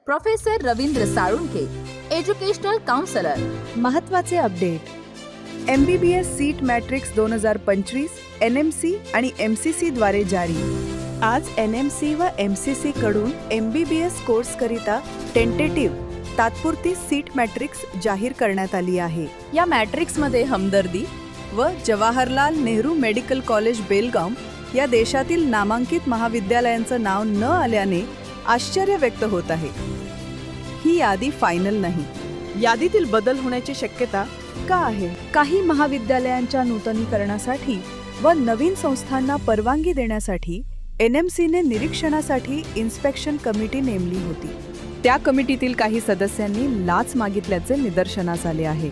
Professor Ravindra Salunkhe, educational counsellor. महत्त्वाचे update. MBBS seat matrix 2025 NMC आणि MCC द्वारे जारी. आज NMC व MCC कडून MBBS कोर्स करिता टेंटेटिव्ह तात्पुरती सीट मॅट्रिक्स जाहीर करण्यात आली आहे. या मॅट्रिक्स मध्ये हमदर्दी व जवाहरलाल नेहरू मेडिकल कॉलेज बेलगाम या देशातील नामांकित महाविद्यालयांचं नाव न आल्याने आश्चर्य व्यक्त होत आहे. ही यादी फायनल नाही. यादीतील बदल होण्याची शक्यता का आहे? काही महाविद्यालयांच्या नूतनीकरणासाठी व नवीन संस्थांना परवानगी देण्यासाठी NMCने निरीक्षणासाठी इन्स्पेक्शन कमिटी नेमली होती. त्या कमिटीतील काही सदस्यांनी लाच मागितल्याचे निदर्शनास आले आहे.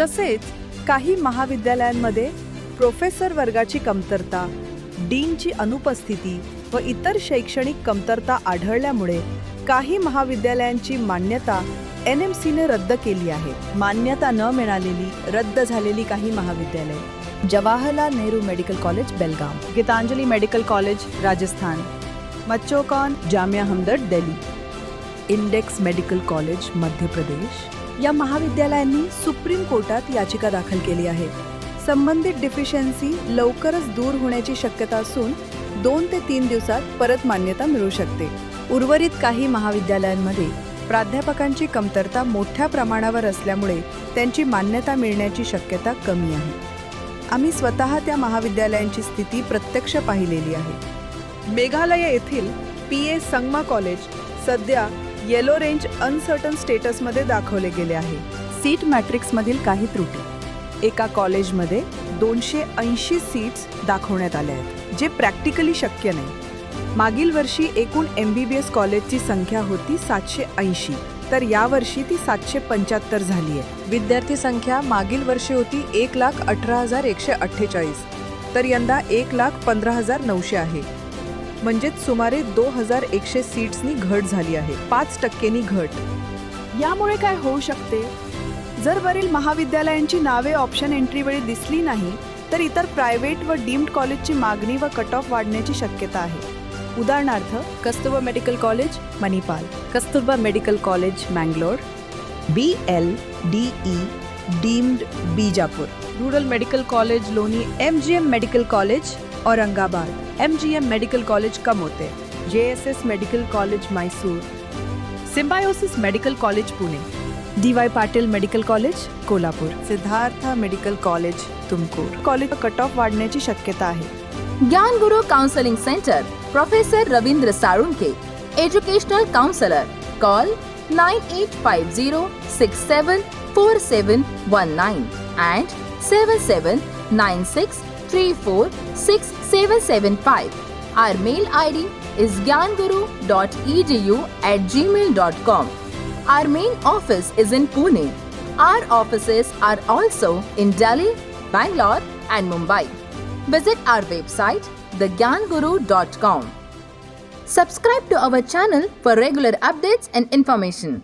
तसेच काही महाविद्यालयांमध्ये प्रोफेसर वर्गाची कमतरता, डीनची अनुपस्थिती व इतर शैक्षणिक कमतरता आढळल्यामुळे काही महाविद्यालयांची मान्यता NMCने रद्द केली आहे. मान्यता न मिळालेली रद्द झालेली काही महाविद्यालय: जवाहरलाल नेहरू मेडिकल कॉलेज बेलगाम, गीतांजलि मेडिकल कॉलेज राजस्थान, मच्चोकॉन जामिया हमदर्द Delhi, index medical college Madhya Pradesh या महाविद्यालयांनी सुप्रीम कोर्टात याचिका दाखल केली आहे. संबंधित डिफिशियन्सी लवकरच दूर होण्याची शक्यता असून 2 ते 3 दिवसात परत मान्यता मिळू शकते. उर्वरित काही महाविद्यालयांमध्ये प्राध्यापकांची कमतरता मोठ्या प्रमाणावर असल्यामुळे त्यांची मान्यता मिळण्याची शक्यता कमी आहे. आम्ही स्वतः त्या महाविद्यालयांची स्थिती प्रत्यक्ष पाहिलेली आहे. मेघालय येथील PA संगमा कॉलेज सध्या येलो रेंज अनसर्टन स्टेटसमध्ये दाखवले गेले आहे. सीट मॅट्रिक्समधील काही त्रुटी: एका कॉलेजमध्ये 280 सीट्स दाखवण्यात आल्या आहेत, जे प्रॅक्टिकली शक्य नाही. मागील वर्षी एकूण MBBS कॉलेजची संख्या होती 780, तर यावर्षी ती 775 झाली आहे. विद्यार्थी संख्या मागील वर्षी होती 1,18,148, तर यंदा 1,15,900 आहे. म्हणजेच सुमारे 2,100 सीट्सनी घट झाली आहे. 5% घट. यामुळे काय होऊ शकते? जर वरील महाविद्यालयांची नावे ऑप्शन एंट्रीवेळी दिसली नाही तर इतर प्रायव्हेट व डीम्ड कॉलेजची मागणी व कट ऑफ वाढण्याची शक्यता आहे. उदाहरणार्थ Kasturba medical college Manipal, Kasturba medical college Mangalore, BLDE deemed Bijapur, rural medical college Loni, MGM medical college Aurangabad, MGM medical college Kamothe, JSS medical college Mysore, Symbiosis medical college Pune, DY Patil medical college Kolhapur, Siddhartha medical college Tumkur college cut off वाढण्याची शक्यता आहे. Gyan Guru counselling centre, professor Ravindra Salunkhe, educational counsellor. Call 9850674719 and 7796346775. Our mail ID is gyanguru.edu@gmail.com. Our main office is in Pune. Our offices are also in Delhi, Bangalore and Mumbai. Visit our website thegyanguru.com. Subscribe to our channel for regular updates and information.